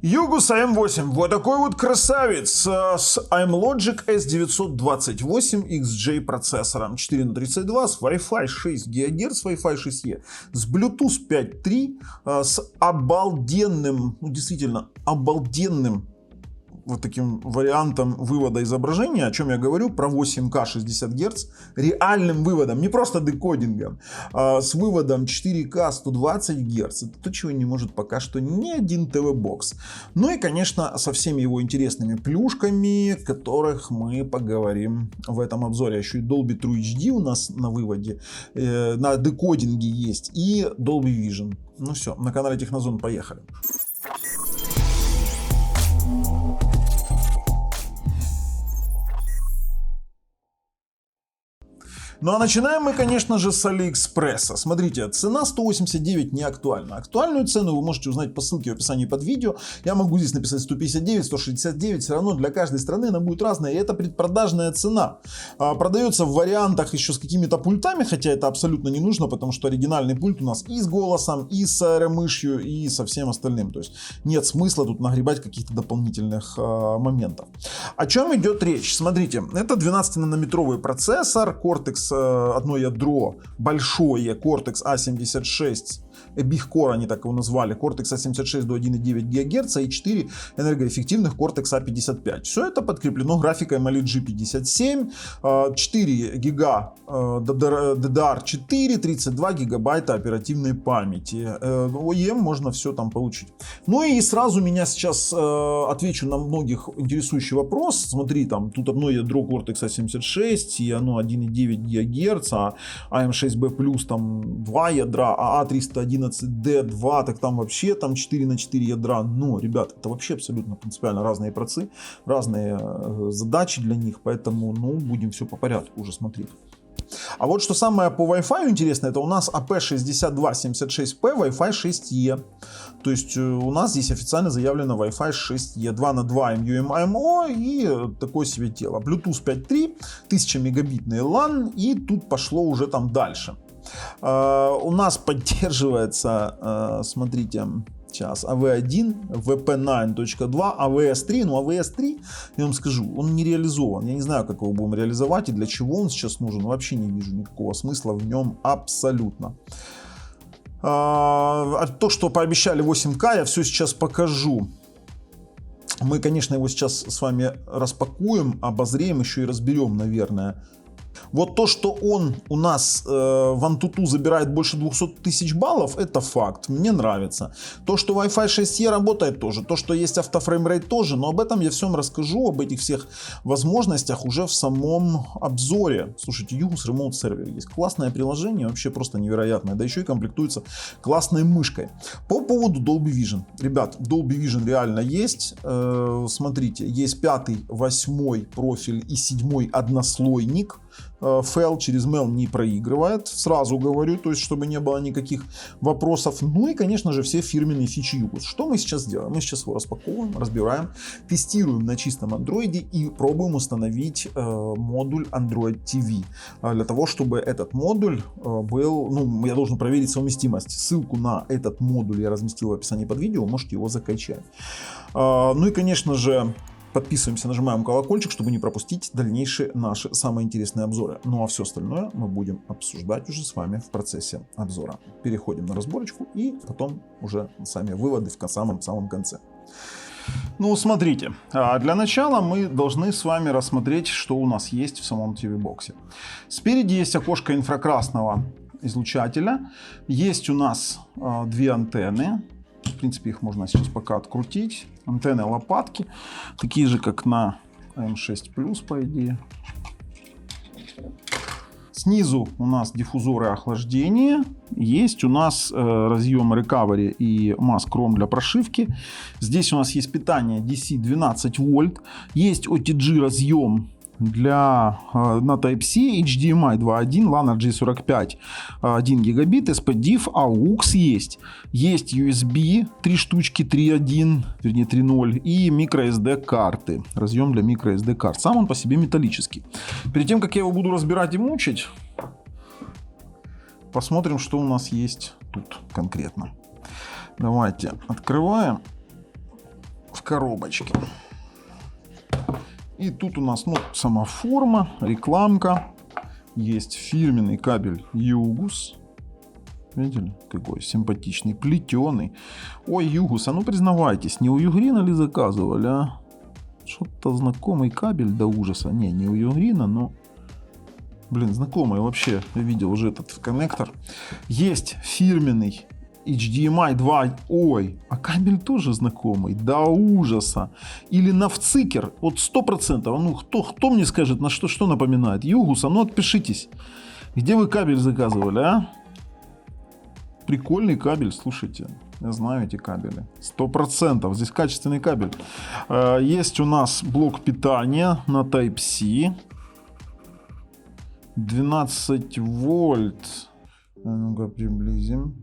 Югус AM8, вот такой вот красавец с iMlogic S928XJ процессором 4 на 32 с Wi-Fi 6 ГГц, Wi-Fi 6E, с Bluetooth 5.3, с обалденным, ну действительно обалденным вот таким вариантом вывода изображения, о чем я говорю, про 8К 60 Гц, реальным выводом, не просто декодингом, а с выводом 4К 120 Гц. Это то, чего не может пока что ни один ТВ-бокс. Ну и, конечно, со всеми его интересными плюшками, о которых мы поговорим в этом обзоре. Еще и Dolby True HD у нас на выводе, на декодинге есть, и Dolby Vision. Ну все, на канале Технозон, поехали. Ну а начинаем мы, конечно же, с Алиэкспресса. Смотрите, цена 189 не актуальна. Актуальную цену вы можете узнать по ссылке в описании под видео. Я могу здесь написать 159, 169. Все равно для каждой страны она будет разная. И это предпродажная цена. Продается в вариантах еще с какими-то пультами, хотя это абсолютно не нужно, потому что оригинальный пульт у нас и с голосом, и с аэромышью, и со всем остальным. То есть нет смысла тут нагребать каких-то дополнительных моментов. О чем идет речь? Смотрите, это 12-нанометровый процессор Cortex, одно ядро большое, Cortex A76, Big Core они так его назвали, Cortex A76 до 1,9 ГГц и 4 энергоэффективных Cortex A55. Все это подкреплено графикой AMOLED G57, 4 гига DDR4, 32 гигабайта оперативной памяти. OEM можно все там получить. Ну и сразу меня сейчас отвечу на многих интересующий вопрос. Смотри, там тут одно ядро Cortex A76 и оно 1,9 ГГц, а AM6B Plus там 2 ядра, а A311D2, так там вообще там 4 на 4 ядра. Но, ребят, это вообще абсолютно принципиально разные процы, разные задачи для них, поэтому, ну, будем все по порядку уже смотреть. А вот что самое по Wi-Fi интересное, это у нас AP6276P Wi-Fi 6E. То есть у нас здесь официально заявлено Wi-Fi 6E 2 на 2 MU-MIMO и такое себе тело. Bluetooth 5.3, 1000 мегабитный LAN, и тут пошло уже там дальше. У нас поддерживается, смотрите, сейчас AV1, VP9.2, AVS3. Ну, AVS3, я вам скажу, он не реализован. Я не знаю, как его будем реализовать и для чего он сейчас нужен. Вообще не вижу никакого смысла в нем абсолютно. То, что пообещали 8К, я все сейчас покажу. Мы, конечно, его сейчас с вами распакуем, обозреем, еще и разберем, наверное. Вот то, что он у нас в AnTuTu забирает больше 200 тысяч баллов, это факт, мне нравится. То, что Wi-Fi 6E работает тоже, то, что есть автофреймрейт тоже, но об этом я всем расскажу, об этих всех возможностях уже в самом обзоре. Слушайте, Югус Remote Server есть классное приложение, вообще просто невероятное, да еще и комплектуется классной мышкой. По поводу Dolby Vision. Ребят, Dolby Vision реально есть. Смотрите, есть 5-й, 8-й профиль и 7-й однослойник. FL через MEL не проигрывает, сразу говорю, то есть чтобы не было никаких вопросов. Ну и, конечно же, все фирменные фичи Югус. Что мы сейчас делаем? Мы сейчас его распаковываем, разбираем, тестируем на чистом андроиде и пробуем установить модуль Android TV. Для того, чтобы этот модуль был, ну, я должен проверить совместимость. Ссылку на этот модуль я разместил в описании под видео, можете его закачать. Ну и, конечно же, подписываемся, нажимаем колокольчик, чтобы не пропустить дальнейшие наши самые интересные обзоры. Ну а все остальное мы будем обсуждать уже с вами в процессе обзора. Переходим на разборочку и потом уже сами выводы в самом конце. Ну, смотрите, для начала мы должны с вами рассмотреть, что у нас есть в самом TV-боксе. Спереди есть окошко инфракрасного излучателя, есть у нас две антенны. В принципе, их можно сейчас пока открутить. Антенны лопатки, такие же, как на AM6 Plus, по идее. Снизу у нас диффузоры охлаждения. Есть у нас разъем Recovery и Mask ROM для прошивки. Здесь у нас есть питание DC 12 вольт. Есть OTG разъем на Type-C, HDMI 2.1, LAN RJ45 1 гигабит, SPDIF, AUX есть. Есть USB 3 штучки, 3.1, вернее 3.0 и microSD карты. Разъем для microSD карт. Сам он по себе металлический. Перед тем, как я его буду разбирать и мучить, посмотрим, что у нас есть тут конкретно. Давайте открываем. в коробочке. И тут у нас, ну, сама форма, рекламка. Есть фирменный кабель Югус. Видели? Какой симпатичный, плетеный. Ой, Югус, а ну признавайтесь, не у Югрина ли заказывали, а? Что-то знакомый кабель до ужаса. Не у Югрина, но... Блин, знакомый вообще. Я видел уже этот коннектор. Есть фирменный HDMI 2. Ой, а кабель тоже знакомый. До ужаса. Или Навцикер. Вот 100%. Ну, кто мне скажет, на что напоминает? Югус, а ну отпишитесь. Где вы кабель заказывали, а? Прикольный кабель, слушайте. Я знаю эти кабели. 100%. Здесь качественный кабель. Есть у нас блок питания на Type-C. 12 вольт. Ну-ка приблизим.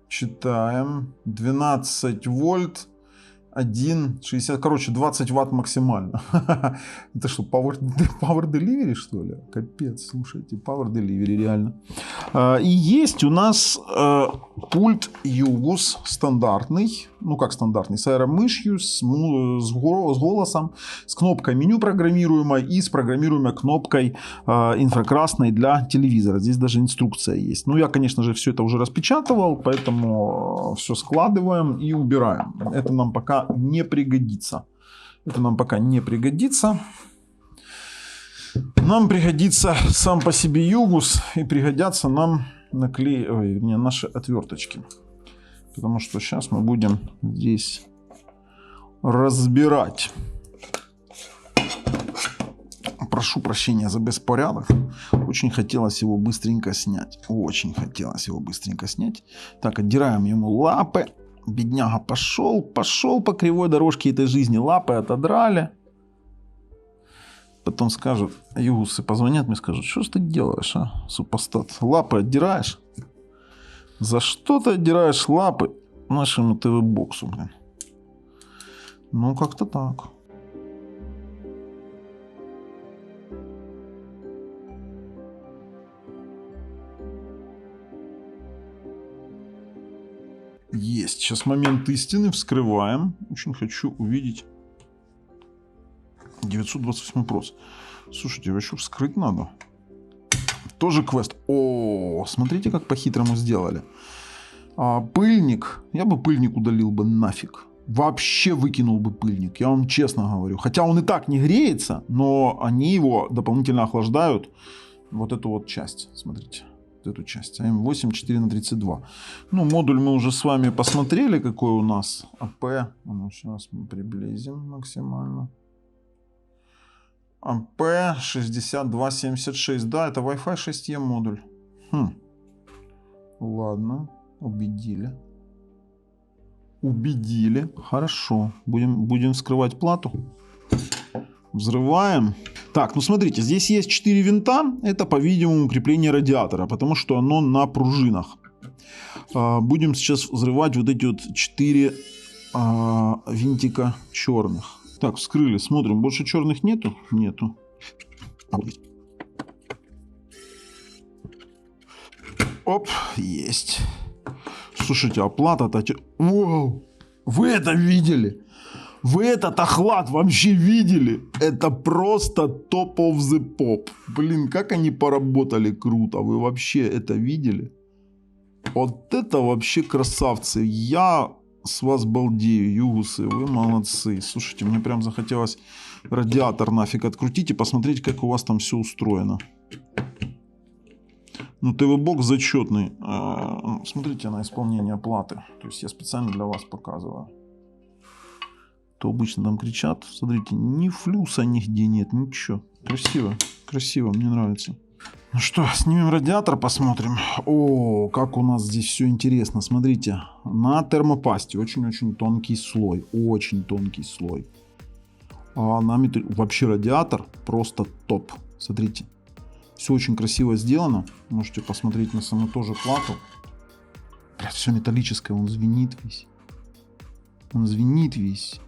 Читаем. 12 вольт. 1,60. Короче, 20 ватт максимально. Это что, Power Delivery, что ли? Капец, слушайте, Power Delivery реально. И есть у нас пульт Югус стандартный. Ну, как стандартный, с аэромышью, с голосом, с кнопкой меню программируемой и с программируемой кнопкой инфракрасной для телевизора. Здесь даже инструкция есть. Ну, я, конечно же, все это уже распечатывал, поэтому все складываем и убираем. Это нам пока не пригодится. Нам пригодится сам по себе Югус и пригодятся нам наши отверточки. Потому что сейчас мы будем здесь разбирать. Прошу прощения за беспорядок. Очень хотелось его быстренько снять. Так, отдираем ему лапы. Бедняга пошел по кривой дорожке этой жизни. Лапы отодрали. Потом скажут, Югусы позвонят мне, скажут, что ж ты делаешь, а, супостат? Лапы отдираешь? За что ты отдираешь лапы нашему ТВ-боксу, блин? Ну, как-то так. Есть. Сейчас момент истины. Вскрываем. Очень хочу увидеть 928 прос. Слушайте, его еще вскрыть надо. Тоже квест. О, смотрите, как по-хитрому сделали. Пыльник. Я бы пыльник удалил бы нафиг. Вообще выкинул бы пыльник. Я вам честно говорю. Хотя он и так не греется, но они его дополнительно охлаждают. Вот эту вот часть. Смотрите. Эту часть. АМ8 4х32. Ну, модуль мы уже с вами посмотрели, какой у нас. АП. Ну, сейчас мы приблизим максимально. АП6276. Да, это Wi-Fi 6E модуль. Ладно. Убедили. Хорошо. Будем вскрывать плату. Взрываем. Так, ну смотрите, здесь есть 4 винта. Это, по-видимому, крепление радиатора, потому что оно на пружинах. Будем сейчас взрывать вот эти вот 4 винтика черных. Так, вскрыли, смотрим. Больше черных нету? Нету. Оп, есть. Слушайте, а плата-то... Вау! Вы это видели? Вы этот охлад вообще видели? Это просто top of the pop. Блин, как они поработали круто. Вы вообще это видели? Вот это вообще красавцы. Я с вас балдею, Югусы. Вы молодцы. Слушайте, мне прям захотелось радиатор нафиг открутить и посмотреть, как у вас там все устроено. Ну, ТВ-бокс зачетный. Смотрите на исполнение платы. То есть я специально для вас показываю. То обычно там кричат. Смотрите, ни флюса нигде нет, ничего. Красиво, красиво, мне нравится. Ну что, снимем радиатор, посмотрим. О, как у нас здесь все интересно. Смотрите, на термопасте очень-очень тонкий слой. Очень тонкий слой. А на вообще радиатор просто топ. Смотрите. Все очень красиво сделано. Можете посмотреть на саму тоже плату. Блядь, все металлическое, он звенит весь.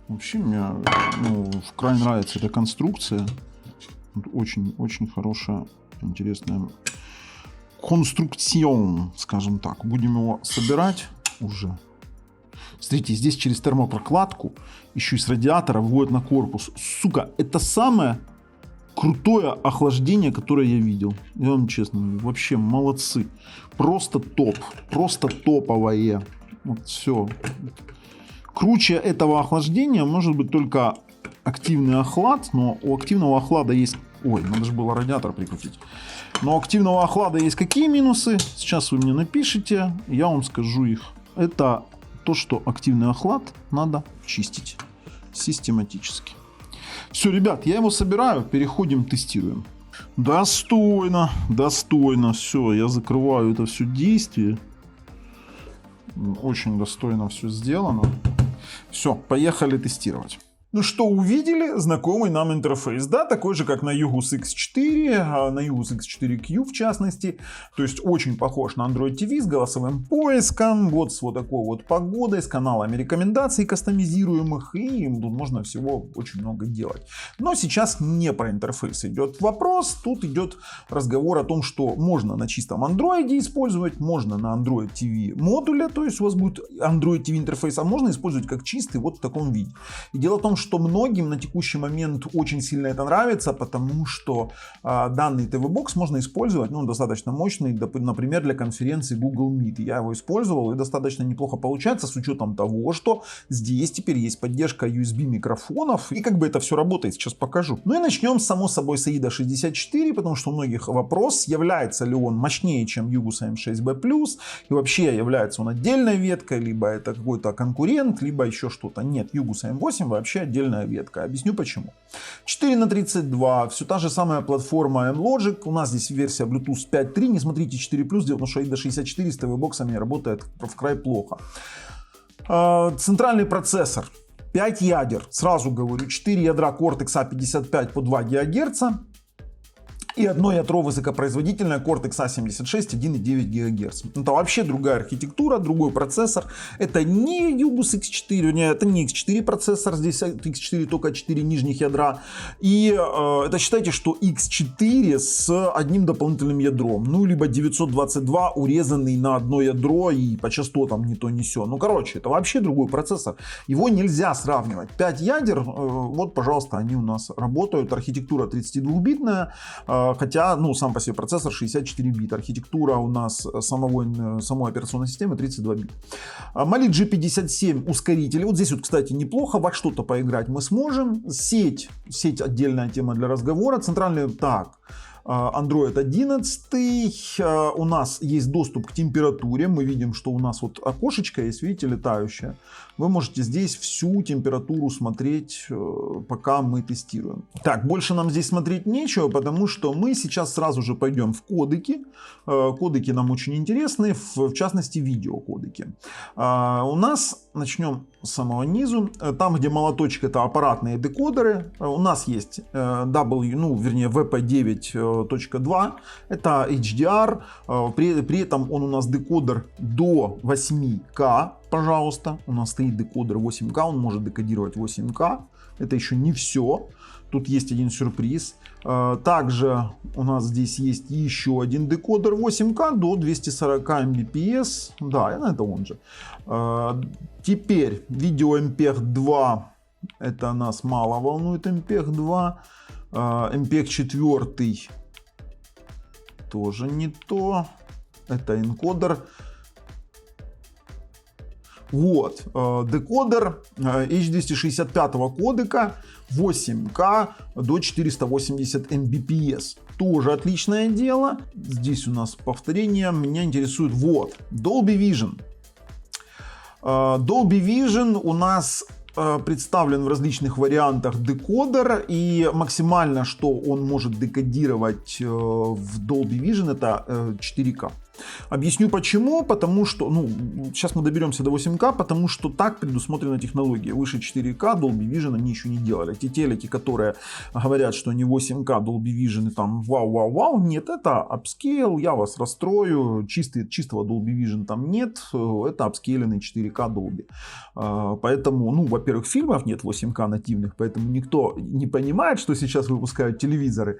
Вообще мне вкрай нравится эта конструкция. Очень-очень хорошая, интересная конструкцион, скажем так. Будем его собирать уже. Смотрите, здесь через термопрокладку, еще и с радиатора выводят на корпус. Сука, это самое крутое охлаждение, которое я видел. Я вам честно говорю, вообще молодцы. Просто топ, просто топовое. Вот все. Круче этого охлаждения может быть только активный охлад, но у активного охлада есть... Ой, надо же было радиатор прикрутить. Но у активного охлада есть какие минусы? Сейчас вы мне напишите, я вам скажу их. Это то, что активный охлад надо чистить систематически. Все, ребят, я его собираю, переходим, тестируем. Достойно, достойно. Все, я закрываю это все действие. Очень достойно все сделано. Все, поехали тестировать. Ну что, увидели? Знакомый нам интерфейс, да, такой же, как на Yugus X4, на Yugus X4Q в частности. То есть очень похож на Android TV с голосовым поиском, вот с вот такой вот погодой, с каналами рекомендаций кастомизируемых, и тут можно всего очень много делать. Но сейчас не про интерфейс идет вопрос, тут идет разговор о том, что можно на чистом Android использовать, можно на Android TV модуле, то есть у вас будет Android TV интерфейс, а можно использовать как чистый вот в таком виде. И дело в том, что многим на текущий момент очень сильно это нравится, потому что данный TV-бокс можно использовать, ну, достаточно мощный, например, для конференции Google Meet. Я его использовал, и достаточно неплохо получается, с учетом того, что здесь теперь есть поддержка USB микрофонов, и как бы это все работает, сейчас покажу. Ну и начнем, само собой, с AIDA 64, потому что у многих вопрос, является ли он мощнее, чем Yugus AM6B+, и вообще является он отдельной веткой, либо это какой-то конкурент, либо еще что-то. Нет, Yugus AM8 вообще отдельная ветка. Объясню почему. 4/32, все та же самая платформа M-Logic. У нас здесь версия Bluetooth 5.3. Не смотрите 4+, дело в том, что AIDA 64 с TV-боксами работает в край плохо. Центральный процессор. 5 ядер. Сразу говорю, 4 ядра Cortex A55 по 2 ГГц. И одно ядро высокопроизводительное Cortex A76 1,9 ГГц. Это вообще другая архитектура, другой процессор. Это не Yugus X4, это не X4 процессор, здесь X4 только 4 нижних ядра. И это считайте, что X4 с одним дополнительным ядром. Ну, либо 922 урезанный на одно ядро и по частотам не то не сё. Ну, короче, это вообще другой процессор. Его нельзя сравнивать. 5 ядер, вот, пожалуйста, они у нас работают. Архитектура 32-битная. Хотя, ну, сам по себе процессор 64 бита. Архитектура у нас самой операционной системы 32 бита. Mali G57 ускорители. Вот здесь вот, кстати, неплохо. Во что-то поиграть мы сможем. Сеть отдельная тема для разговора. Центральный, так, Android 11. У нас есть доступ к температуре. Мы видим, что у нас вот окошечко есть, видите, летающее. Вы можете здесь всю температуру смотреть, пока мы тестируем. Так, больше нам здесь смотреть нечего, потому что мы сейчас сразу же пойдем в кодеки. Кодеки нам очень интересны, в частности видеокодеки. У нас, начнем с самого низу, там где молоточек, это аппаратные декодеры. У нас есть VP9.2, это HDR, при этом он у нас декодер до 8К. Пожалуйста, у нас стоит декодер 8К, он может декодировать 8К. Это еще не все. Тут есть один сюрприз. Также у нас здесь есть еще один декодер 8К до 240 Mbps. Да, это он же. Теперь видео MPEG 2. Это нас мало волнует MPEG 2. MPEG 4 тоже не то. Это энкодер. Вот, декодер H265 кодека 8К до 480 Mbps. Тоже отличное дело. Здесь у нас повторение. Меня интересует вот Dolby Vision. Dolby Vision у нас представлен в различных вариантах декодер, и максимально, что он может декодировать в Dolby Vision, это 4К. Объясню почему. Потому что, сейчас мы доберемся до 8К, потому что так предусмотрена технология. Выше 4К Dolby Vision они еще не делали. Те телеки, которые говорят, что они 8К Dolby Vision и там вау, нет, это upscale, я вас расстрою, чистого Dolby Vision там нет, это апскейленный 4К Dolby. Поэтому, во-первых, фильмов нет 8К нативных, поэтому никто не понимает, что сейчас выпускают телевизоры.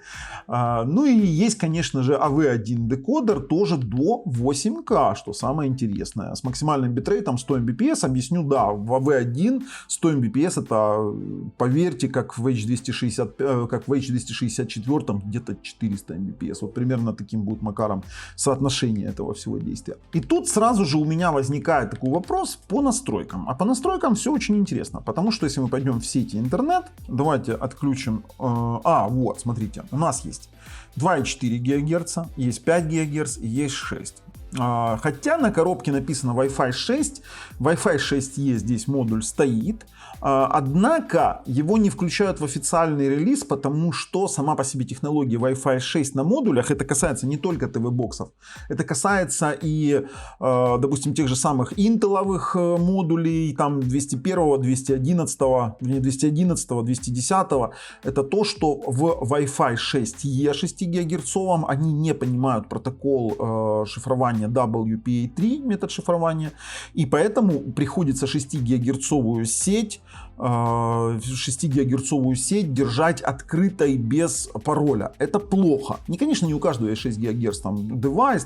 И есть, конечно же, AV1 декодер тоже до 8К, что самое интересное. С максимальным битрейтом 100 Mbps, объясню, да, в AV1 100 Mbps это, поверьте, как в H264 где-то 400 Mbps. Вот примерно таким будет макаром соотношение этого всего действия. И тут сразу же у меня возникает такой вопрос по настройкам. А по настройкам все очень интересно, потому что если мы пойдем в сети интернет, давайте отключим, вот, смотрите, у нас есть 2,4 ГГц, есть 5 ГГц и есть 6. Хотя на коробке написано Wi-Fi 6, Wi-Fi 6E здесь модуль стоит, однако его не включают в официальный релиз, потому что сама по себе технология Wi-Fi 6 на модулях, это касается не только ТВ-боксов, это касается и, допустим, тех же самых интеловых модулей, там 201, 211, 210, это то, что в Wi-Fi 6E 6 ГГц они не понимают протокол шифрования WPA3, метод шифрования, и поэтому приходится 6-гигагерцовую сеть держать открытой без пароля. Это плохо. Конечно, не у каждого есть 6 ГГц там девайс,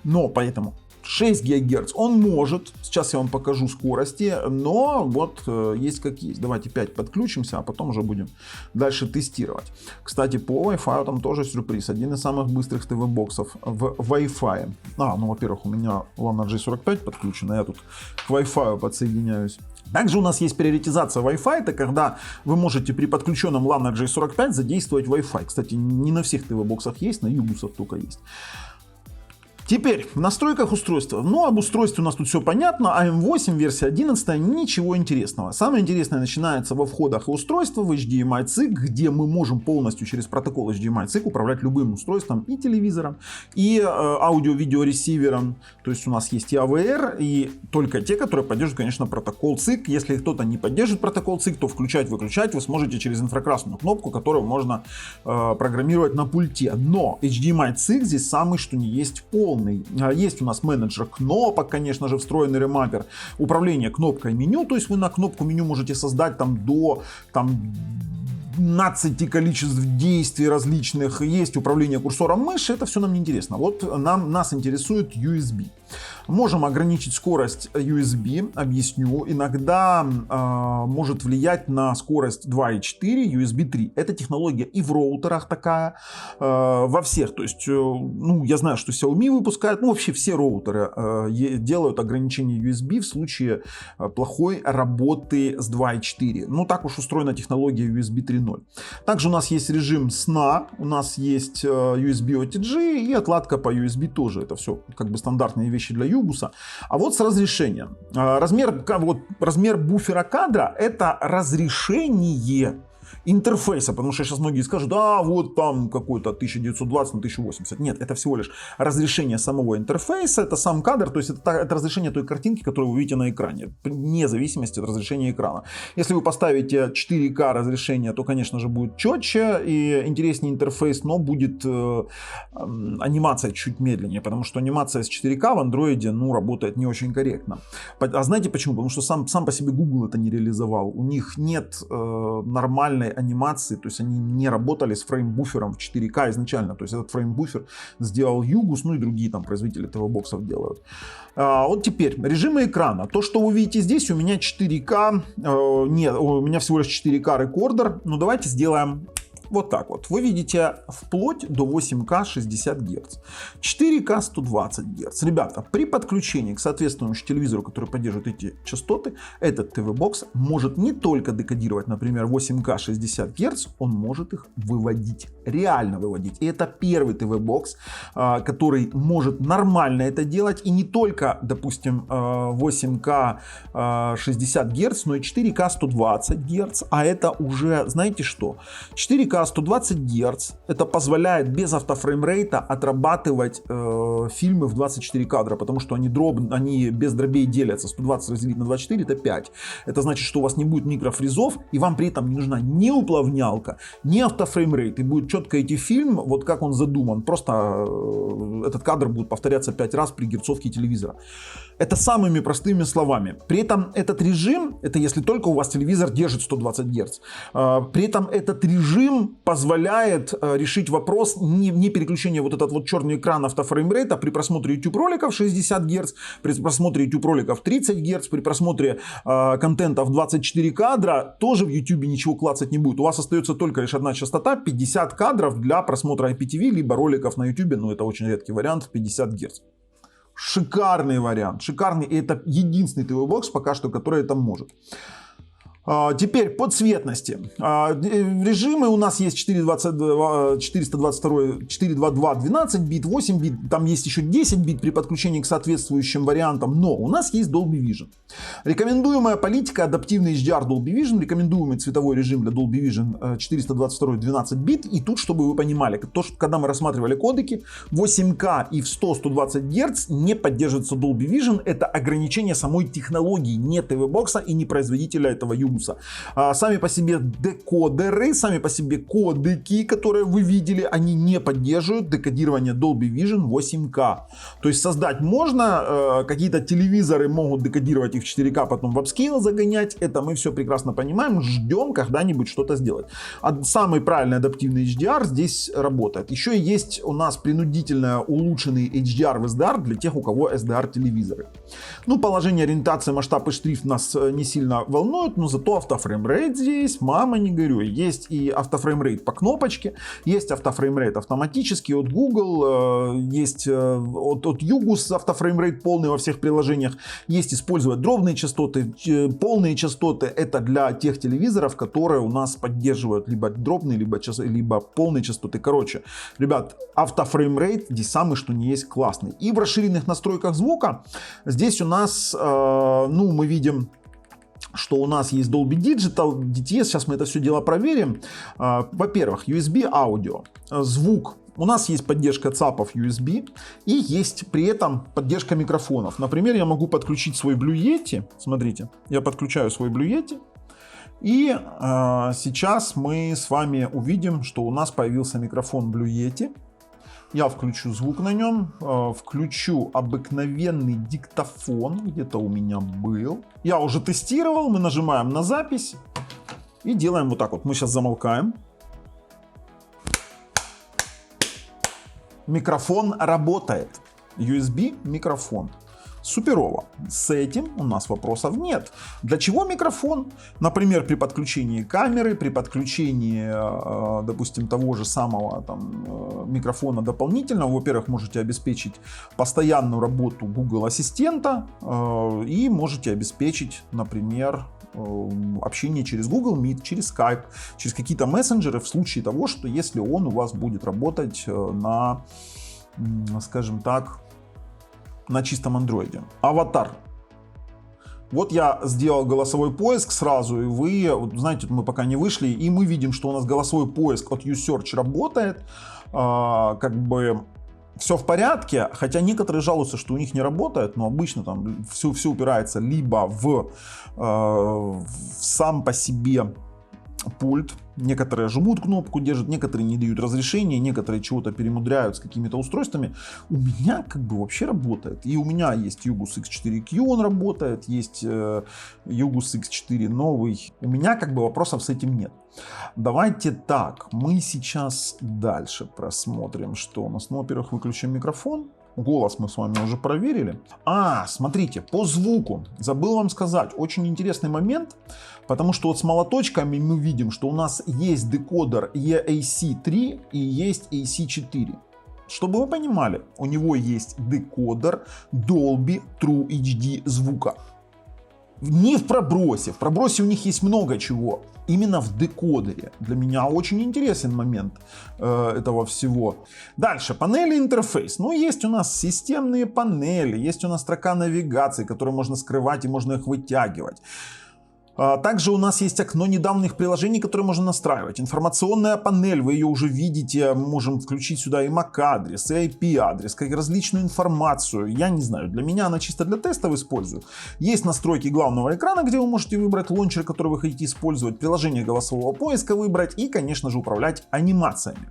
но поэтому 6 ГГц он может, сейчас я вам покажу скорости, но вот есть как есть. Давайте 5 подключимся, а потом уже будем дальше тестировать. Кстати, по Wi-Fi там тоже сюрприз. Один из самых быстрых ТВ-боксов в Wi-Fi. Во-первых, у меня LAN J45 подключен, а я тут к Wi-Fi подсоединяюсь. Также у нас есть приоритизация Wi-Fi, это когда вы можете при подключенном LAN J45 задействовать Wi-Fi. Кстати, не на всех ТВ-боксах есть, на Югусах только есть. Теперь в настройках устройства. Об устройстве у нас тут все понятно. AM8, версия 11, ничего интересного. Самое интересное начинается во входах и устройства в HDMI CIG, где мы можем полностью через протокол HDMI CIG управлять любым устройством, и телевизором, и аудио-видеоресивером. То есть у нас есть и AVR, и только те, которые поддерживают, конечно, протокол CIG. Если кто-то не поддерживает протокол CIG, то включать-выключать вы сможете через инфракрасную кнопку, которую можно программировать на пульте. Но HDMI CIG здесь самый что ни есть полный. Есть у нас менеджер кнопок, конечно же, встроенный ремаппер, управление кнопкой меню, то есть вы на кнопку меню можете создать до 15 количеств действий различных, есть управление курсором мыши, это все нам не интересно. Вот нас интересует USB. Можем ограничить скорость USB, объясню. Иногда может влиять на скорость 2.4 USB 3. Эта технология и в роутерах такая, во всех. То есть, я знаю, что Xiaomi выпускает, вообще все роутеры делают ограничение USB в случае плохой работы с 2.4. Так уж устроена технология USB 3.0. Также у нас есть режим сна, у нас есть USB OTG и отладка по USB тоже. Это все как бы стандартные вещи для Югуса. А вот с разрешением. Размер буфера кадра — это разрешение интерфейса, потому что сейчас многие скажут, вот там какой-то 1920 на 1080. Нет, это всего лишь разрешение самого интерфейса, это сам кадр, то есть это разрешение той картинки, которую вы видите на экране, вне зависимости от разрешения экрана. Если вы поставите 4К разрешение, то, конечно же, будет четче и интереснее интерфейс, но будет анимация чуть медленнее, потому что анимация с 4К в андроиде работает не очень корректно. А знаете почему? Потому что сам по себе Google это не реализовал. У них нет нормальной анимации, то есть они не работали с фреймбуфером в 4К изначально, то есть этот фреймбуфер сделал Югус, и другие там производители ТВ-боксов делают. Вот теперь режимы экрана. То, что вы видите здесь, у меня 4К, у меня всего лишь 4К рекордер, давайте сделаем вот так вот. Вы видите вплоть до 8К 60 Гц. 4К 120 Гц. Ребята, при подключении к соответствующему телевизору, который поддерживает эти частоты, этот ТВ-бокс может не только декодировать, например, 8К 60 Гц, он может их выводить. Реально выводить. И это первый ТВ-бокс, который может нормально это делать. И не только, допустим, 8К 60 Гц, но и 4К 120 Гц. А это уже, знаете что? 4К 4К 120 Гц. Это позволяет без автофреймрейта отрабатывать фильмы в 24 кадра, потому что они без дробей делятся. 120 разделить на 24 это 5. Это значит, что у вас не будет микрофризов, и вам при этом не нужна ни уплавнялка, ни автофреймрейт. И будет четко идти фильм, вот как он задуман. Просто этот кадр будет повторяться 5 раз при герцовке телевизора. Это самыми простыми словами. При этом этот режим, это если только у вас телевизор держит 120 Гц. При этом этот режим позволяет решить вопрос не переключения вот этот вот черный экран автофреймрейта при просмотре YouTube роликов 60 Гц, при просмотре YouTube роликов 30 Гц, при просмотре контента в 24 кадра тоже в YouTube ничего клацать не будет. У вас остается только лишь одна частота 50 кадров для просмотра IPTV, либо роликов на YouTube, но это очень редкий вариант в 50 Гц. Шикарный вариант, шикарный, и это единственный TV-бокс пока что, который это может. Теперь по цветности. Режимы у нас есть 422, 422 12 бит, 8 бит, там есть еще 10 бит при подключении к соответствующим вариантам, но у нас есть Dolby Vision. Рекомендуемая политика адаптивный HDR Dolby Vision, рекомендуемый цветовой режим для Dolby Vision 422 12 бит. И тут, чтобы вы понимали, то, что когда мы рассматривали кодеки, 8К и в 100-120 Гц не поддерживается Dolby Vision. Это ограничение самой технологии, не TV-бокса и не производителя этого югуса. Сами по себе декодеры, сами по себе кодеки, которые вы видели, они не поддерживают декодирование Dolby Vision 8К. То есть создать можно, какие-то телевизоры могут декодировать их в 4К, потом в апскейл загонять. Это мы все прекрасно понимаем, ждем когда-нибудь что-то сделать. Самый правильный адаптивный HDR здесь работает. Еще есть у нас принудительно улучшенный HDR в SDR для тех, у кого SDR телевизоры. Ну, положение, ориентация, масштаб и шрифт нас не сильно волнуют, но зато автофреймрейт здесь, мама не горюй. Есть и автофреймрейт по кнопочке, есть автофреймрейт автоматический от Google, есть от Югус автофреймрейт полный во всех приложениях. Есть использовать дробные частоты, полные частоты. Это для тех телевизоров, которые у нас поддерживают либо дробные, либо полные частоты. Короче, ребят, автофреймрейт здесь самый что ни есть классный. И в расширенных настройках звука здесь у нас, ну, мы видим, что у нас есть Dolby Digital, DTS, сейчас мы это все дело проверим. Во-первых, USB аудио, звук. У нас есть поддержка ЦАПов USB и есть при этом поддержка микрофонов. Например, я могу подключить свой Blue Yeti. Смотрите, я подключаю свой Blue Yeti. И сейчас мы с вами увидим, что у нас появился микрофон Blue Yeti. Я включу звук на нем, включу обыкновенный диктофон, где-то у меня был. Я уже тестировал, мы нажимаем на запись и делаем вот так вот. Мы сейчас замолкаем. Микрофон работает. USB микрофон. Суперово. С этим у нас вопросов нет. Для чего микрофон? Например, при подключении камеры, при подключении, допустим, того же самого там, микрофона дополнительного. Во-первых, можете обеспечить постоянную работу Google Ассистента и можете обеспечить, например, общение через Google Meet, через Skype, через какие-то мессенджеры в случае того, что если он у вас будет работать на, скажем так, на чистом андроиде. Аватар. Вот я сделал голосовой поиск сразу, и вы, вот, знаете, мы пока не вышли, и мы видим, что у нас голосовой поиск от YouSearch работает. Как бы все в порядке, хотя некоторые жалуются, что у них не работает, но обычно там все упирается либо в сам по себе пульт. Некоторые жмут кнопку, держат, некоторые не дают разрешения, некоторые чего-то перемудряют с какими-то устройствами. У меня как бы вообще работает. И у меня есть Югус X4Q, он работает, есть Югус X4 новый. У меня как бы вопросов с этим нет. Давайте так, мы сейчас дальше просмотрим, что у нас. Ну, во-первых, выключим микрофон. Голос мы с вами уже проверили. Смотрите, по звуку. Забыл вам сказать. Очень интересный момент. Потому что вот с молоточками мы видим, что у нас есть декодер EAC3 и есть AC4. Чтобы вы понимали, у него есть декодер Dolby True HD звука. Не в пробросе. В пробросе у них есть много чего. Именно в декодере. Для меня очень интересен момент этого всего. Дальше. Панели интерфейс. Ну, есть у нас системные панели. Есть у нас строка навигации, которые можно скрывать и можно их вытягивать. Также у нас есть окно недавних приложений, которые можно настраивать. Информационная панель, вы ее уже видите, можем включить сюда и MAC-адрес, и IP-адрес, как различную информацию. Я не знаю, для меня она чисто для тестов использую. Есть настройки главного экрана, где вы можете выбрать лончер, который вы хотите использовать, приложение голосового поиска выбрать и, конечно же, управлять анимациями.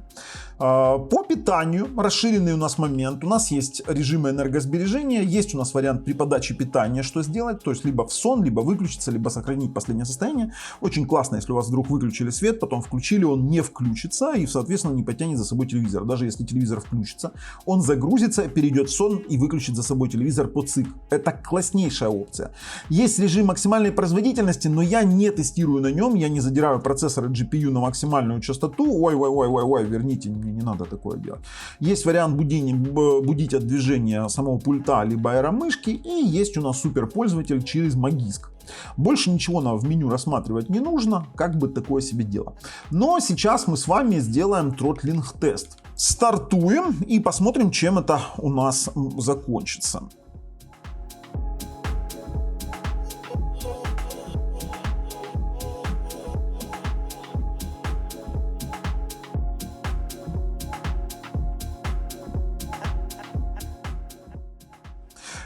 По питанию расширенный у нас момент. У нас есть режимы энергосбережения, есть у нас вариант при подаче питания, что сделать, то есть либо в сон, либо выключиться, либо сохранить последнее состояние. Очень классно, если у вас вдруг выключили свет, потом включили, он не включится и, соответственно, не потянет за собой телевизор. Даже если телевизор включится, он загрузится, перейдет в сон и выключит за собой телевизор по ЦИК. Это класснейшая опция. Есть режим максимальной производительности, но я не тестирую на нем, я не задираю процессор и GPU на максимальную частоту. Ой, верните, мне не надо такое делать. Есть вариант будить от движения самого пульта либо аэромышки, и есть у нас суперпользователь через Magisk. Больше ничего нам в меню рассматривать не нужно, как бы такое себе дело. Но сейчас мы с вами сделаем тротлинг тест. Стартуем и посмотрим, чем это у нас закончится.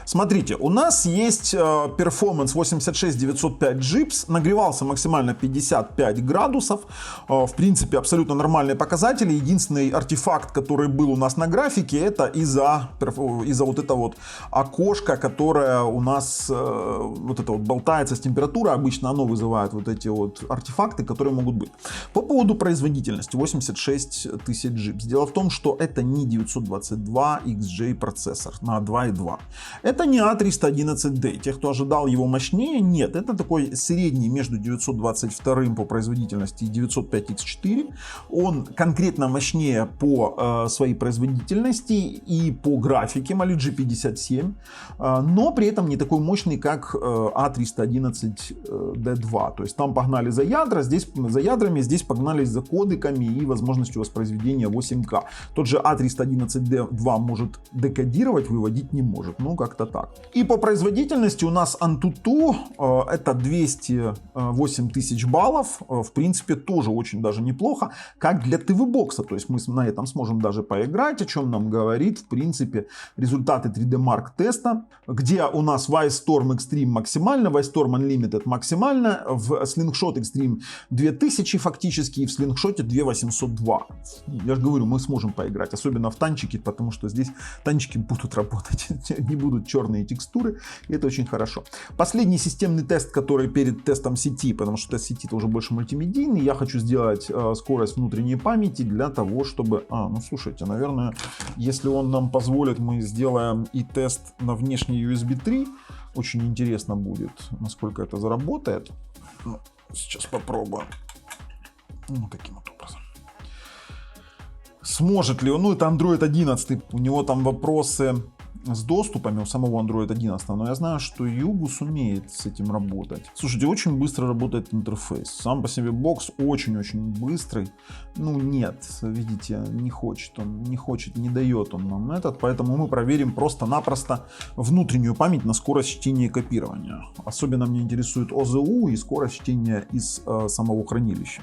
Смотрите, у нас есть Performance 86905 GIPS, нагревался максимально 55 градусов, в принципе абсолютно нормальные показатели. Единственный артефакт, который был у нас на графике, это из-за вот это вот окошко, которое у нас вот это вот болтается с температурой, обычно оно вызывает вот эти вот артефакты, которые могут быть. По поводу производительности 86 тысяч GIPS. Дело в том, что это не 922XJ процессор на 2.2. Это не A311D. Те, кто ожидал его мощнее, нет. Это такой средний между 922 по производительности и 905X4. Он конкретно мощнее по своей производительности и по графике Mali G57, но при этом не такой мощный, как A311D2. То есть там погнали за ядра, здесь за ядрами, здесь погнались за кодеками и возможностью воспроизведения 8К. Тот же A311D2 может декодировать, выводить не может. Ну, как-то так. И по производительности у нас Antutu это 208 тысяч баллов. В принципе, тоже очень даже неплохо, как для ТВ-бокса. То есть мы на этом сможем даже поиграть, о чем нам говорит, в принципе, результаты 3D Mark теста, где у нас Wistorm Extreme максимально, Wistorm Unlimited максимально, в Slingshot Extreme 2000 фактически, и в Slingshot 2802. Я же говорю, мы сможем поиграть, особенно в танчики, потому что здесь танчики будут работать, не будут черные текстуры, и это очень хорошо. Последний системный тест, который перед тестом сети, потому что тест сети это уже больше мультимедийный, я хочу сделать скорость внутренней памяти для того, чтобы... ну слушайте, наверное, если он нам позволит, мы сделаем и тест на внешний USB 3. Очень интересно будет, насколько это заработает. Ну, сейчас попробуем. Ну, таким вот образом. Сможет ли он? Ну, это Android 11, у него там вопросы с доступами у самого Android 11, но я знаю, что Yugo сумеет с этим работать. Слушайте, очень быстро работает интерфейс. Сам по себе бокс очень-очень быстрый. Ну нет, видите, не хочет, не дает он нам этот, поэтому мы проверим просто-напросто внутреннюю память на скорость чтения и копирования. Особенно меня интересует ОЗУ и скорость чтения из самого хранилища.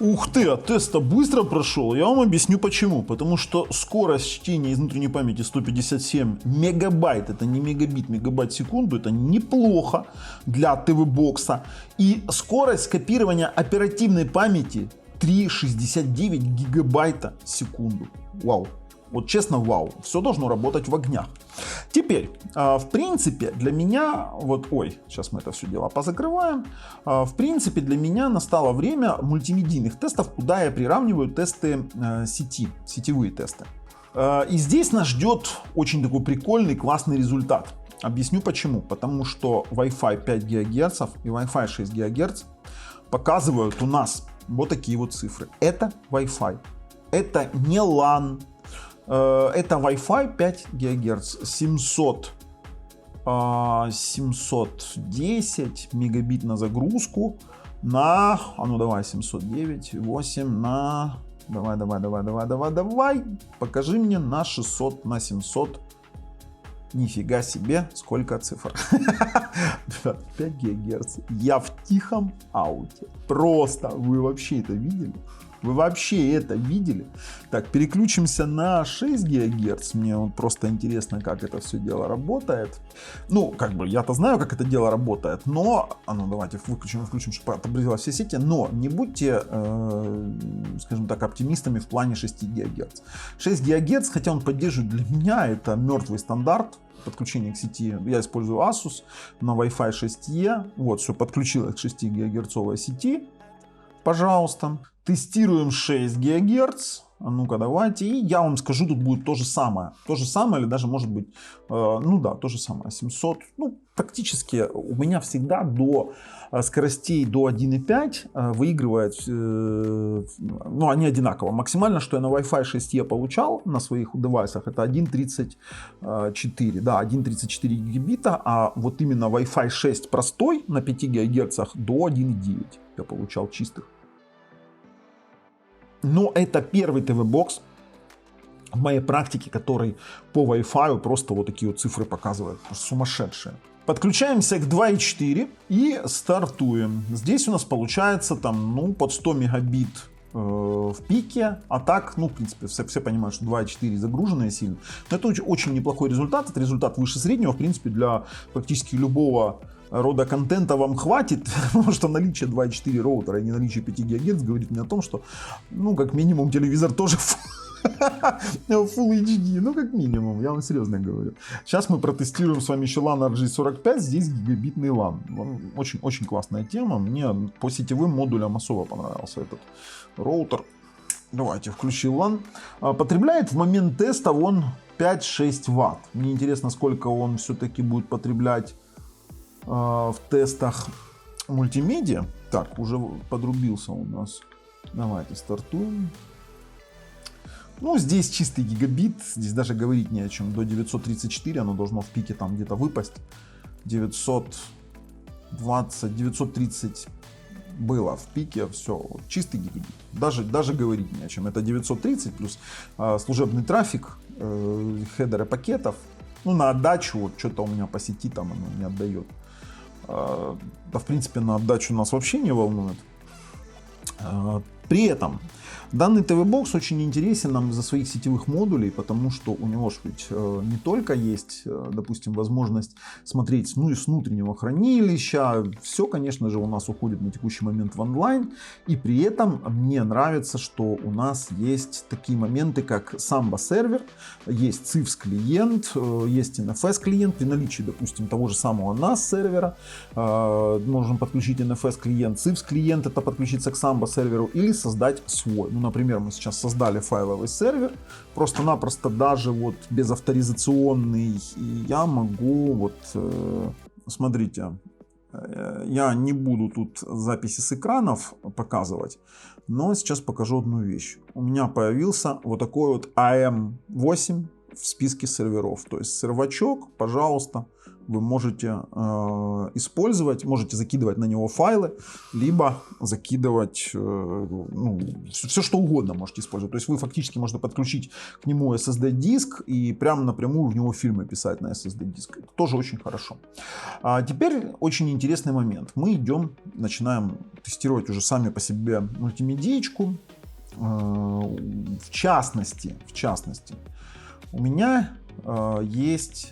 Ух ты, а тест-то быстро прошел. Я вам объясню почему. Потому что скорость чтения из внутренней памяти 157 мегабайт, это не мегабит, мегабайт в секунду, это неплохо для ТВ-бокса. И скорость копирования оперативной памяти 3,69 гигабайта в секунду. Вау. Вот честно, вау. Все должно работать в огнях. Теперь, в принципе, для меня, сейчас мы это все дело позакрываем. В принципе, для меня настало время мультимедийных тестов, куда я приравниваю тесты сети, сетевые тесты. И здесь нас ждет очень такой прикольный, классный результат. Объясню почему. Потому что Wi-Fi 5 ГГц и Wi-Fi 6 ГГц показывают у нас вот такие вот цифры. Это Wi-Fi. Это не LAN. Это Wi-Fi 5 ГГц, 710 мегабит на загрузку на, 709,8 на, давай, покажи мне на 600, на 700 Нифига себе, сколько цифр. 5 ГГц. Я в тихом ауте. Просто, вы вообще это видели? Вы вообще это видели? Так, переключимся на 6 ГГц. Мне вот просто интересно, как это все дело работает. Ну, как бы, я-то знаю, как это дело работает, но... А ну, давайте включим, чтобы отобразилось все сети. Но не будьте, скажем так, оптимистами в плане 6 ГГц. 6 ГГц, хотя он поддерживает, для меня это мертвый стандарт подключения к сети. Я использую Asus на Wi-Fi 6E. Вот, все, подключилось к 6 ГГц сети. Пожалуйста. Тестируем 6 ГГц. А ну-ка, давайте. И я вам скажу, тут будет то же самое. То же самое, или даже может быть, ну да, то же самое. 700. Ну, практически у меня всегда до скоростей до 1.5 выигрывает, ну, они одинаково. Максимально, что я на Wi-Fi 6E получал на своих девайсах, это 1.34. Да, 1.34 гигабита. А вот именно Wi-Fi 6 простой на 5 ГГц до 1.9 я получал чистых. Но это первый ТВ-бокс в моей практике, который по Wi-Fi просто вот такие вот цифры показывает. Сумасшедшие. Подключаемся к 2.4 и стартуем. Здесь у нас получается там, ну, под 100 мегабит в пике. А так, ну, в принципе, все понимают, что 2.4 загруженные сильно. Но это очень неплохой результат. Это результат выше среднего, в принципе, для практически любого рода контента вам хватит, потому что наличие 2.4 роутера и не наличие 5 ГГц говорит мне о том, что, ну, как минимум, телевизор тоже Full HD, ну, как минимум, я вам серьезно говорю. Сейчас мы протестируем с вами еще LAN RJ45, здесь гигабитный LAN. Очень классная тема, мне по сетевым модулям особо понравился этот роутер. Давайте, включил LAN. Потребляет в момент теста он 5-6 Вт. Мне интересно, сколько он все-таки будет потреблять в тестах мультимедиа. Так, уже подрубился у нас. Давайте стартуем. Ну, здесь чистый гигабит. Здесь даже говорить не о чем. До 934 оно должно в пике там где-то выпасть. 920, 930 было в пике. Все, чистый гигабит. Даже говорить не о чем. Это 930 плюс служебный трафик, хедеры пакетов. Ну, на отдачу, вот что-то у меня по сети там оно не отдает. Да, в принципе, на отдачу нас вообще не волнует. При этом данный ТВ-бокс очень интересен нам из-за своих сетевых модулей, потому что у него же ведь не только есть, допустим, возможность смотреть ну, и с внутреннего хранилища. Все, конечно же, у нас уходит на текущий момент в онлайн. И при этом мне нравится, что у нас есть такие моменты, как Samba сервер, есть CIFS клиент, есть NFS клиент. При наличии, допустим, того же самого NAS сервера можем подключить NFS клиент, CIFS клиент, это подключиться к Samba серверу или создать свой. Ну, например, мы сейчас создали файловый сервер, просто-напросто даже вот безавторизационный, и я могу вот, смотрите, я не буду тут записи с экранов показывать, но сейчас покажу одну вещь. У меня появился вот такой вот AM8 в списке серверов, то есть сервачок, пожалуйста, вы можете использовать, можете закидывать на него файлы, либо закидывать ну, все что угодно можете использовать. То есть вы фактически можете подключить к нему SSD-диск и прямо напрямую в него фильмы писать на SSD-диск. Это тоже очень хорошо. А теперь очень интересный момент. Мы идем, начинаем тестировать уже сами по себе мультимедиечку. В частности, у меня есть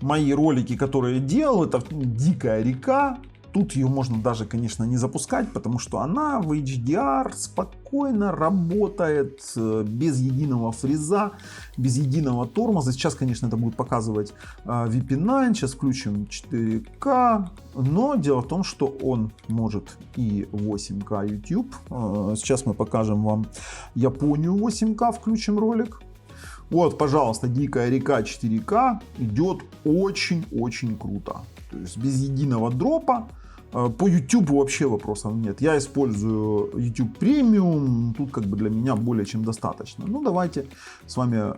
мои ролики, которые я делал, это «Дикая река». Тут ее можно даже, конечно, не запускать, потому что она в HDR спокойно работает, без единого фриза, без единого тормоза. Сейчас, конечно, это будет показывать VP9, сейчас включим 4К, но дело в том, что он может и 8К YouTube. Сейчас мы покажем вам Японию 8К, включим ролик. Вот, пожалуйста, «Дикая река» 4К идет очень-очень круто. То есть без единого дропа. По YouTube вообще вопросов нет. Я использую YouTube Premium. Тут как бы для меня более чем достаточно. Ну, давайте с вами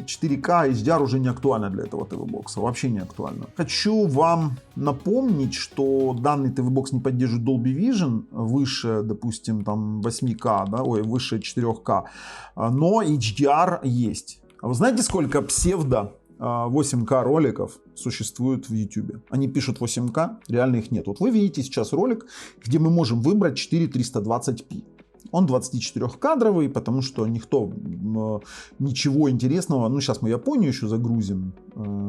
4К HDR уже не актуально для этого ТВ-бокса. Вообще не актуально. Хочу вам напомнить, что данный ТВ-бокс не поддерживает Dolby Vision выше, допустим, там 8К, да, ой, выше 4К. Но HDR есть. А вы знаете, сколько псевдо 8К роликов существует в YouTube. Они пишут 8К, реально их нет. Вот вы видите сейчас ролик, где мы можем выбрать 4320p. Он 24-кадровый, потому что никто ничего интересного. Ну, сейчас мы Японию еще загрузим.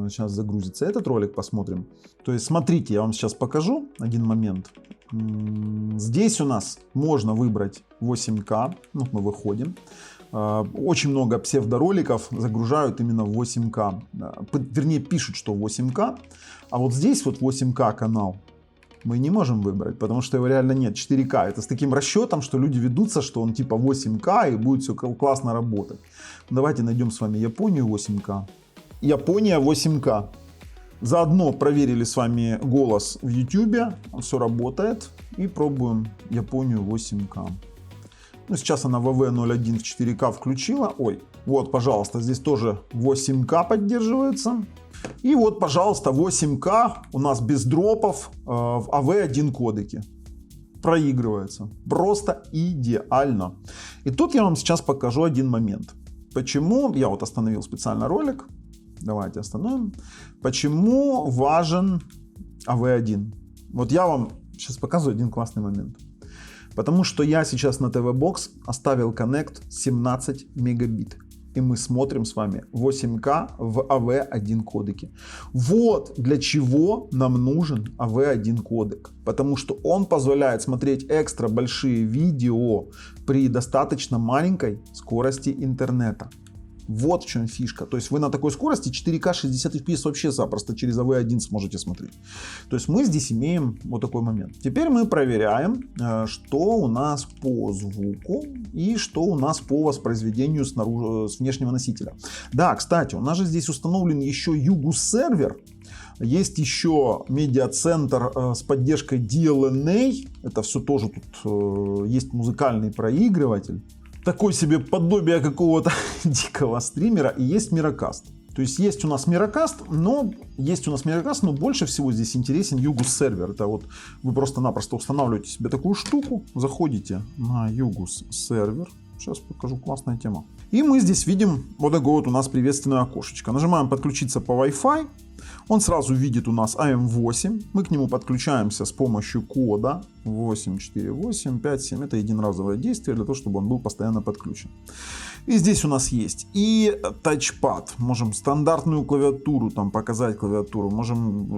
Сейчас загрузится этот ролик, посмотрим. То есть, смотрите, я вам сейчас покажу один момент. Здесь у нас можно выбрать 8К. Ну, мы выходим. Очень много псевдороликов загружают именно в 8К. Вернее, пишут, что 8К. А вот здесь вот 8К канал мы не можем выбрать, потому что его реально нет. 4К. Это с таким расчетом, что люди ведутся, что он типа 8К и будет все классно работать. Давайте найдем с вами Японию 8К. Япония 8К. Заодно проверили с вами голос в YouTube. Все работает. И пробуем Японию 8К. Ну, сейчас она VV01 в 4К включила. Ой, вот, пожалуйста, здесь тоже 8К поддерживается. И вот, пожалуйста, 8К у нас без дропов в AV1 кодеке. Проигрывается. Просто идеально. И тут я вам сейчас покажу один момент. Почему, я вот остановил специально ролик. Давайте остановим. Почему важен AV1? Вот я вам сейчас показываю один классный момент. Потому что я сейчас на TV Box оставил коннект 17 мегабит. И мы смотрим с вами 8К в AV1 кодеке. Вот для чего нам нужен AV1 кодек. Потому что он позволяет смотреть экстра большие видео при достаточно маленькой скорости интернета. Вот в чем фишка. То есть вы на такой скорости 4К 60 FPS вообще запросто через AV1 сможете смотреть. То есть мы здесь имеем вот такой момент. Теперь мы проверяем, что у нас по звуку и что у нас по воспроизведению снаружи, с внешнего носителя. Да, кстати, у нас же здесь установлен еще Yugu сервер. Есть еще медиацентр с поддержкой DLNA. Это все тоже тут есть музыкальный проигрыватель. Такое себе подобие какого-то дикого стримера. И есть Miracast. То есть у нас Miracast, но больше всего здесь интересен Yugu сервер. Это вот вы просто-напросто устанавливаете себе такую штуку, заходите на Yugu сервер. Сейчас покажу, классная тема. И мы здесь видим вот такое вот у нас приветственное окошечко. Нажимаем подключиться по Wi-Fi. Он сразу видит у нас AM8. Мы к нему подключаемся с помощью кода 84857. Это единоразовое действие для того, чтобы он был постоянно подключен. И здесь у нас есть и тачпад. Можем стандартную клавиатуру там показать клавиатуру. Можем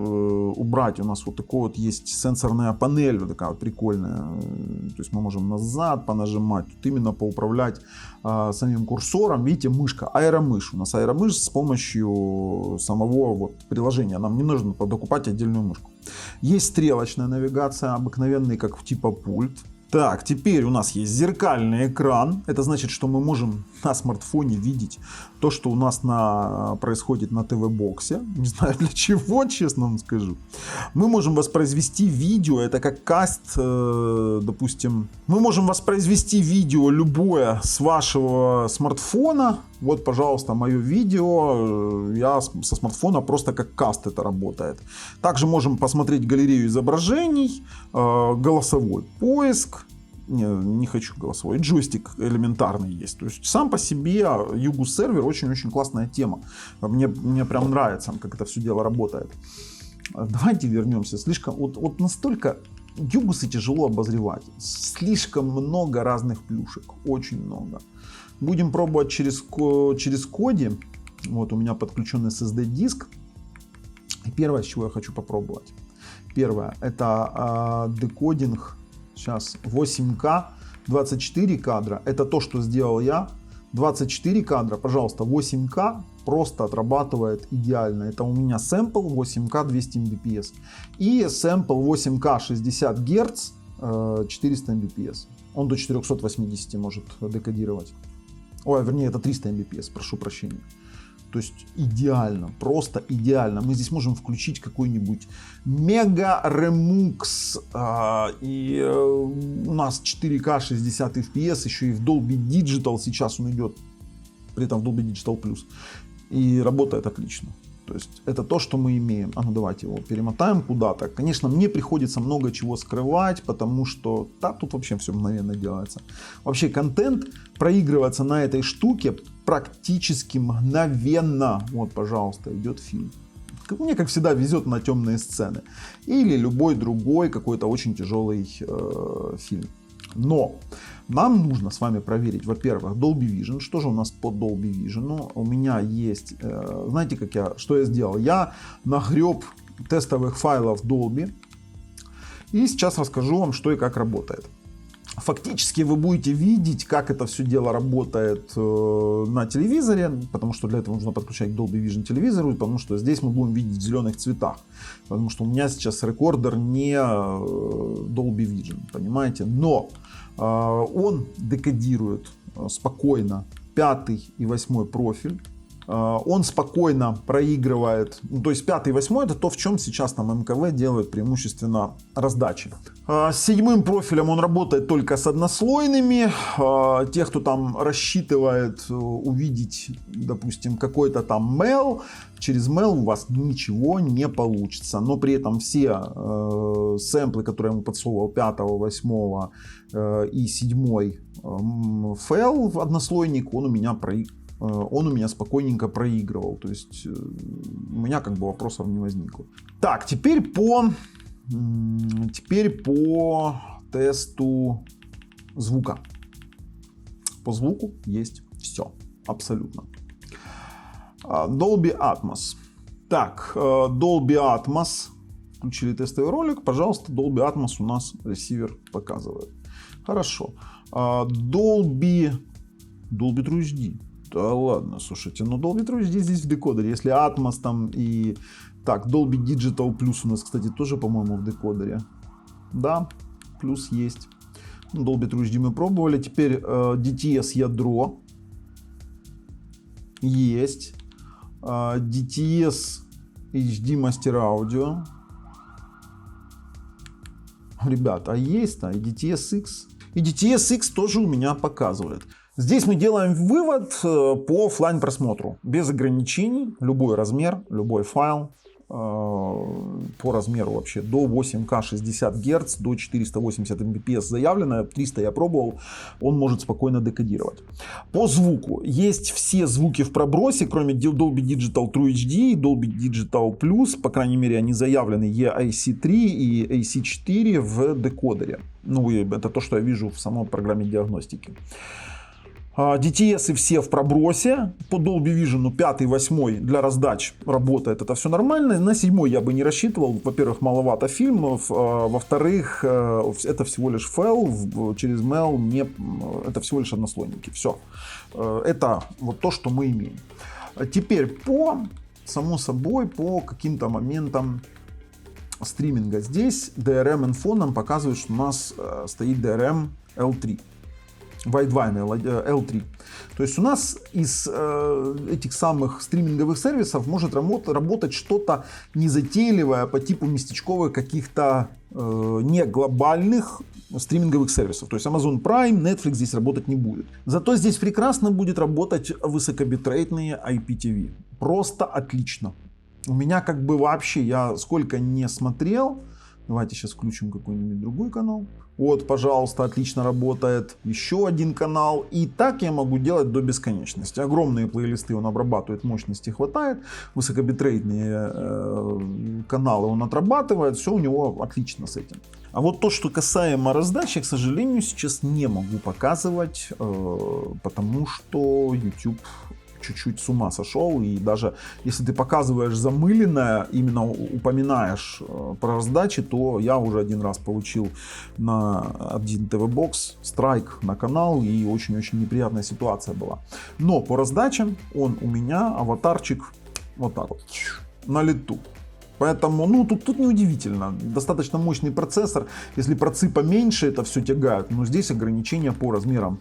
убрать. У нас вот такой вот есть сенсорная панель. Вот такая вот прикольная. То есть мы можем назад понажимать. Тут именно поуправлять самим курсором. Видите, мышка. Аэромышь. У нас аэромышь с помощью самого вот приложения. Нам не нужно докупать отдельную мышку. Есть стрелочная навигация. Обыкновенный как типа пульт. Так, теперь у нас есть зеркальный экран. Это значит, что мы можем на смартфоне видеть то, что у нас происходит на ТВ-боксе. Не знаю для чего, честно вам скажу. Мы можем воспроизвести видео. Это как каст, допустим. Мы можем воспроизвести видео любое с вашего смартфона. Вот, пожалуйста, мое видео. Я со смартфона просто как каст это работает. Также можем посмотреть галерею изображений, голосовой поиск. Не хочу голосовой. Джойстик элементарный есть. То есть сам по себе Yugu сервер очень-очень классная тема. Мне прям нравится, как это все дело работает. Давайте вернемся. Слишком вот настолько Yugu тяжело обозревать. Слишком много разных плюшек. Очень много. Будем пробовать через коди. Вот у меня подключен SSD диск. И первое, с чего я хочу попробовать. Первое, это декодинг. Сейчас 8К, 24 кадра. Это то, что сделал я. 24 кадра, пожалуйста, 8К просто отрабатывает идеально. Это у меня сэмпл 8К 200 Mbps. И сэмпл 8К 60 Гц 400 Mbps. Он до 480 может декодировать. Ой, вернее, это 300 Mbps, прошу прощения. То есть идеально, просто идеально. Мы здесь можем включить какой-нибудь мега ремукс. И у нас 4К 60 FPS, еще и в Dolby Digital сейчас он идет. При этом в Dolby Digital Plus. И работает отлично. То есть это то, что мы имеем. А ну давайте его перемотаем куда-то. Конечно, мне приходится много чего скрывать, потому что тут вообще все мгновенно делается. Вообще контент проигрываться на этой штуке практически мгновенно. Вот, пожалуйста, идет фильм. Мне, как всегда, везет на темные сцены. Или любой другой какой-то очень тяжелый фильм. Но нам нужно с вами проверить, во-первых, Dolby Vision. Что же у нас по Dolby Vision? У меня есть, знаете, что я сделал? Я нагреб тестовых файлов Dolby. И сейчас расскажу вам, что и как работает. Фактически вы будете видеть, как это все дело работает на телевизоре, потому что для этого нужно подключать к Dolby Vision телевизору, потому что здесь мы будем видеть в зеленых цветах, потому что у меня сейчас рекордер не Dolby Vision, понимаете, но он декодирует спокойно 5 и 8 профиль. Он спокойно проигрывает, то есть 5 и 8 это то, в чем сейчас там МКВ делают преимущественно раздачи. С 7 профилем он работает только с однослойными. Те, кто там рассчитывает увидеть, допустим, какой-то там mail, через mail у вас ничего не получится. Но при этом все сэмплы, которые я ему подсовывал 5, 8 и 7 файл в однослойник, он у меня спокойненько проигрывал. То есть у меня как бы вопросов не возникло. Так, теперь по тесту звука. По звуку есть все. Абсолютно. Dolby Atmos. Так, Dolby Atmos. Включили тестовый ролик. Пожалуйста, Dolby Atmos у нас ресивер показывает. Хорошо. Dolby True HD. Да ладно, слушайте, но Dolby True HD здесь в декодере. Если Atmos там и... Так, Dolby Digital Plus у нас, кстати, тоже, по-моему, в декодере. Да, плюс есть. Dolby True HD мы пробовали. Теперь DTS ядро. Есть. DTS HD Master Audio. Ребята, а есть-то и DTS X. И DTS X тоже у меня показывает. Здесь мы делаем вывод по оффлайн просмотру. Без ограничений. Любой размер, любой файл. По размеру вообще до 8К 60 Гц, до 480 Mbps заявлено. 300 я пробовал. Он может спокойно декодировать. По звуку. Есть все звуки в пробросе, кроме Dolby Digital True HD и Dolby Digital Plus. По крайней мере, они заявлены EAC3 и AC4 в декодере. Ну, это то, что я вижу в самой программе диагностики. DTS все в пробросе. По Dolby Vision 5 и 8 для раздач работает. Это все нормально. На 7 я бы не рассчитывал. Во-первых, маловато фильмов. Во-вторых, это всего лишь файл через mail. Это всего лишь однослойники. Все. Это вот то, что мы имеем. Теперь само собой, по каким-то моментам стриминга. Здесь DRM-инфо нам показывает, что у нас стоит DRM L3. Widevine L3. То есть у нас из этих самых стриминговых сервисов может работать что-то незатейливое по типу местечковых каких-то не глобальных стриминговых сервисов. То есть Amazon Prime, Netflix здесь работать не будет. Зато здесь прекрасно будет работать высокобитрейтные IPTV. Просто отлично. У меня как бы вообще, я сколько не смотрел. Давайте сейчас включим какой-нибудь другой канал. Вот, пожалуйста, отлично работает. Еще один канал. И так я могу делать до бесконечности. Огромные плейлисты он обрабатывает, мощности хватает. Высокобитрейтные каналы он отрабатывает. Все у него отлично с этим. А вот то, что касаемо раздачи, к сожалению, сейчас не могу показывать. Потому что YouTube чуть-чуть с ума сошел, и даже если ты показываешь замыленное, именно упоминаешь про раздачи, то я уже один раз получил на один ТВ-бокс страйк на канал, и очень-очень неприятная ситуация была. Но по раздачам он у меня, аватарчик, вот так вот, на лету. Поэтому, ну, тут неудивительно. Достаточно мощный процессор. Если процы поменьше, это все тягают. Но здесь ограничения по размерам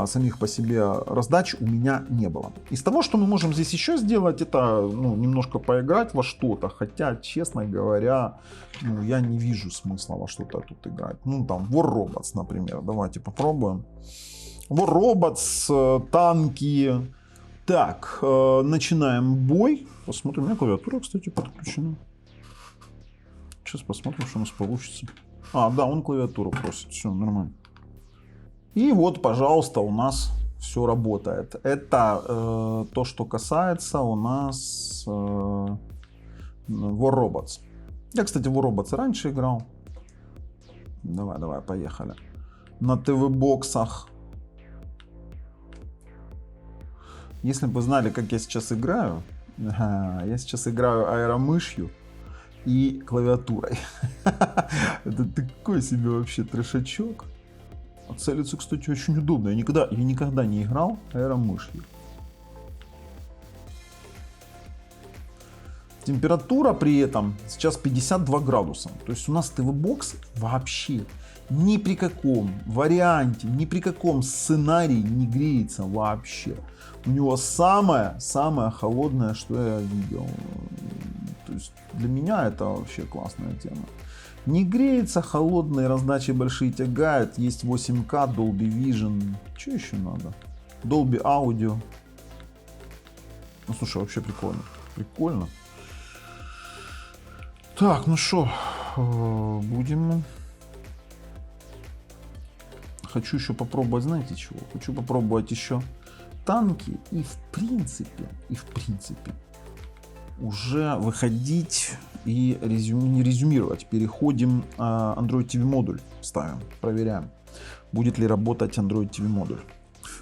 самих по себе раздач у меня не было. Из того, что мы можем здесь еще сделать, это немножко поиграть во что-то. Хотя, честно говоря, я не вижу смысла во что-то тут играть. Ну, там, War Robots, например. Давайте попробуем. War Robots, танки. Так, начинаем бой. Посмотрим, у меня клавиатура, кстати, подключена. Сейчас посмотрим, что у нас получится. Да, он клавиатуру просит. Все, нормально. И вот, пожалуйста, у нас все работает. Это то, что касается у нас War Robots. Я, кстати, в War Robots раньше играл. Давай, поехали. На ТВ-боксах. Если бы вы знали, как я сейчас играю, я сейчас играю аэромышью и клавиатурой. Это такой себе вообще трешачок. Целиться, кстати, очень удобно. Я никогда не играл аэромышью. Температура при этом сейчас 52 градуса. То есть у нас ТВ-бокс вообще ни при каком варианте, ни при каком сценарии не греется вообще. У него самое холодное, что я видел. То есть для меня это вообще классная тема. Не греется, холодные раздачи большие тягает. Есть 8К, Dolby Vision. Что еще надо? Dolby Audio. Ну слушай, вообще прикольно. Прикольно. Так, ну что, будем. Хочу еще попробовать, знаете чего? Хочу попробовать еще танки и в принципе уже выходить и резюмировать. Переходим Android TV модуль, ставим, проверяем, будет ли работать Android TV модуль.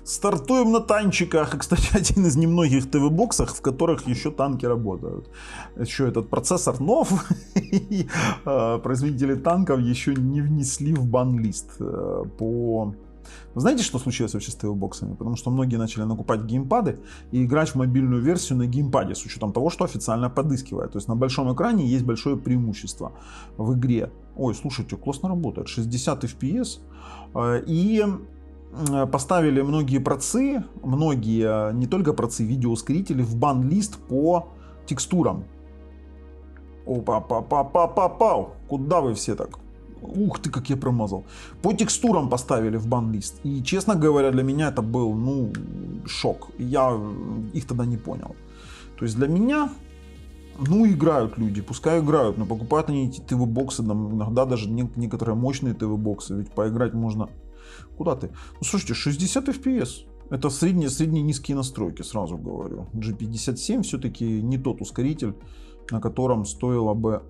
Стартуем на танчиках. И, кстати, один из немногих ТВ-боксов, в которых еще танки работают. Еще этот процессор нов. И производители танков еще не внесли в бан-лист. Вы знаете, что случилось вообще с ТВ-боксами? Потому что многие начали накупать геймпады и играть в мобильную версию на геймпаде, с учетом того, что официально подыскивает. То есть на большом экране есть большое преимущество в игре. Ой, слушайте, классно работает. 60 FPS. И поставили многие процы, не только процы, видеоускорители в бан-лист по текстурам. Опа-па-па-па-па-пау! Куда вы все так? Ух ты, как я промазал. По текстурам поставили в бан-лист. И, честно говоря, для меня это был, шок. Я их тогда не понял. То есть для меня, играют люди, пускай играют, но покупают они эти ТВ-боксы, иногда даже некоторые мощные ТВ-боксы, ведь поиграть можно. Куда ты? Ну, слушайте, 60 FPS. Это средние низкие настройки, сразу говорю. G57 все-таки не тот ускоритель, на котором стоило бы...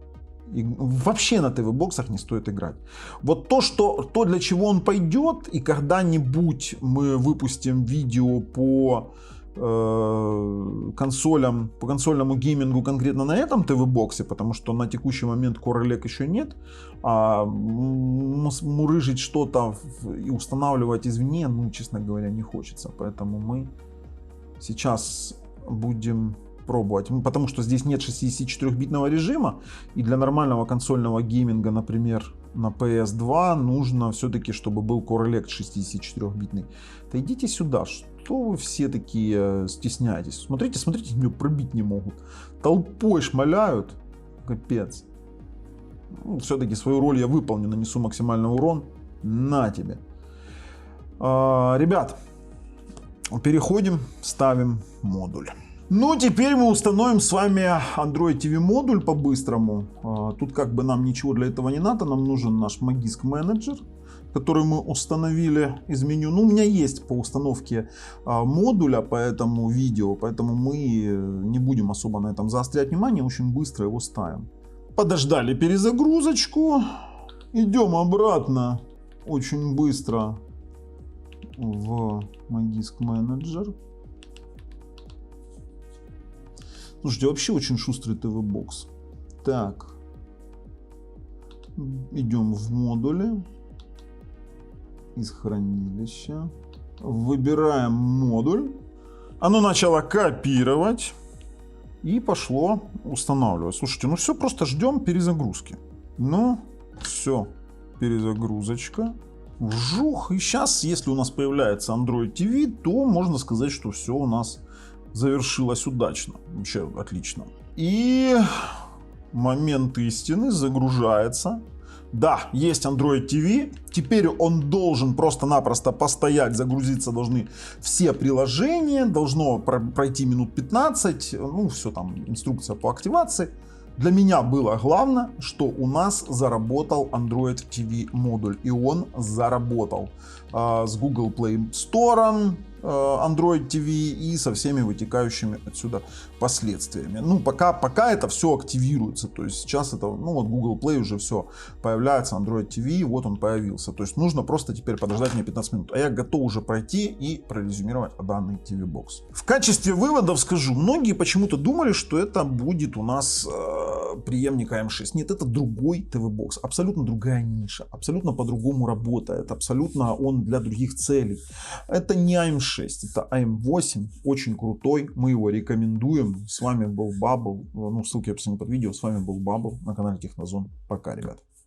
Вообще на ТВ-боксах не стоит играть. Вот то, для чего он пойдет, и когда-нибудь мы выпустим видео по консольному геймингу конкретно на этом ТВ-боксе, потому что на текущий момент Core Elec еще нет, а мурыжить что-то и устанавливать извне, честно говоря, не хочется. Поэтому мы сейчас будем пробовать, потому что здесь нет 64-битного режима, и для нормального консольного гейминга, например, на PS2 нужно все-таки, чтобы был Core Elec 64-битный. Да идите сюда, что вы все такие стесняетесь? Смотрите, меня пробить не могут. Толпой шмаляют. Капец. Все-таки свою роль я выполню, нанесу максимальный урон. На тебе. Ребят, переходим, ставим модуль. Теперь мы установим с вами Android TV модуль по-быстрому. Тут как бы нам ничего для этого не надо. Нам нужен наш Magisk менеджер, который мы установили из меню. У меня есть по установке модуля по этому видео, поэтому мы не будем особо на этом заострять внимание. Очень быстро его ставим. Подождали перезагрузочку. Идем обратно очень быстро в Magisk менеджер. Слушайте, вообще очень шустрый ТВ-бокс. Так. Идем в модули. Из хранилища. Выбираем модуль. Оно начало копировать. И пошло устанавливать. Слушайте, все, просто ждем перезагрузки. Все. Перезагрузочка. Вжух. И сейчас, если у нас появляется Android TV, то можно сказать, что все у нас завершилось удачно. Вообще отлично. И момент истины загружается. Да, есть Android TV. Теперь он должен просто-напросто постоять, загрузиться должны все приложения. Должно пройти минут 15. Все там, инструкция по активации. Для меня было главное, что у нас заработал Android TV модуль. И он заработал. С Google Play Store Android TV и со всеми вытекающими отсюда последствиями. Ну, пока это все активируется. То есть сейчас это, ну вот Google Play уже все появляется, Android TV, вот он появился. То есть нужно просто теперь подождать мне 15 минут. А я готов уже пройти и прорезюмировать данный TV-Box. В качестве выводов скажу, многие почему-то думали, что это будет у нас преемник AM6. Нет, это другой TV-Box, абсолютно другая ниша, абсолютно по-другому работает, абсолютно он для других целей. Это не AM6, это AM8, очень крутой, мы его рекомендуем. С вами был Бабл, ну ссылки в описании под видео, с вами был Бабл на канале Технозон. Пока, ребят.